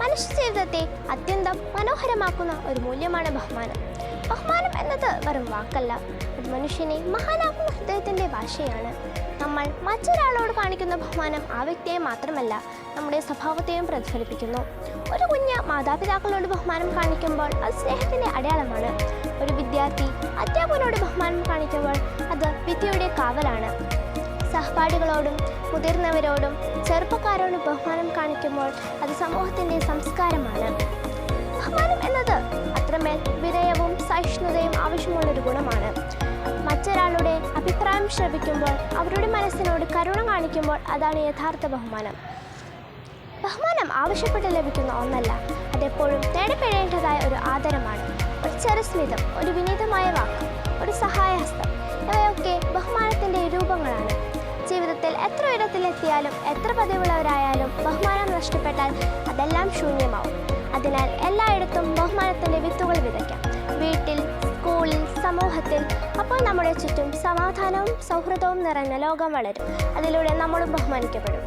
മനുഷ്യ ജീവിതത്തെ അത്യന്തം മനോഹരമാക്കുന്ന ഒരു മൂല്യമാണ് ബഹുമാനം. ബഹുമാനം എന്നത് വെറും വാക്കല്ല, ഒരു മനുഷ്യനെ മഹാനാക്കുന്ന ഹൃദയത്തിൻ്റെ ഭാഷയാണ്. നമ്മൾ മറ്റൊരാളോട് കാണിക്കുന്ന ബഹുമാനം ആ വ്യക്തിയെ മാത്രമല്ല, നമ്മുടെ സ്വഭാവത്തെയും പ്രതിഫലിപ്പിക്കുന്നു. ഒരു കുഞ്ഞ് മാതാപിതാക്കളോട് ബഹുമാനം കാണിക്കുമ്പോൾ അത് സ്നേഹത്തിൻ്റെ അടയാളമാണ്. ഒരു വിദ്യാർത്ഥി അധ്യാപകനോട് ബഹുമാനം കാണിക്കുമ്പോൾ അത് വിദ്യയുടെ കാവലാണ്. സഹപാഠികളോടും മുതിർന്നവരോടും ചെറുപ്പക്കാരോടും ബഹുമാനം കാണിക്കുമ്പോൾ അത് സമൂഹത്തിൻ്റെ സംസ്കാരമാണ്. ബഹുമാനം എന്നത് അത്രമേൽ വിനയവും സഹിഷ്ണുതയും ആവശ്യമുള്ളൊരു ഗുണമാണ്. മറ്റൊരാളുടെ അഭിപ്രായം ശ്രവിക്കുമ്പോൾ അവരുടെ മനസ്സിനോട് കരുണ കാണിക്കുമ്പോൾ അതാണ് യഥാർത്ഥ ബഹുമാനം. ബഹുമാനം ആവശ്യപ്പെട്ട് ലഭിക്കുന്ന ഒന്നല്ല, അതെപ്പോഴും തേടപ്പെടേണ്ടതായ ഒരു ആദരമാണ്. ഒരു ചെറുസ്മിതം, ഒരു വിനീതമായ വാക്ക്, ഒരു സഹായഹസ്തം, ഇവയൊക്കെ ബഹുമാനത്തിൻ്റെ രൂപങ്ങളാണ്. ജീവിതത്തിൽ എത്ര ഉയരത്തിലെത്തിയാലും എത്ര പതിവുള്ളവരായാലും ബഹുമാനം നഷ്ടപ്പെട്ടാൽ അതെല്ലാം ശൂന്യമാവും. അതിനാൽ എല്ലായിടത്തും ബഹുമാനത്തിൻ്റെ വിത്തുകൾ വിതയ്ക്കാം. വീട്ടിൽ, സ്കൂളിൽ, സമൂഹത്തിൽ. അപ്പോൾ നമ്മുടെ ചുറ്റും സമാധാനവും സൗഹൃദവും നിറഞ്ഞ ലോകം വളരും. അതിലൂടെ നമ്മളും ബഹുമാനിക്കപ്പെടും.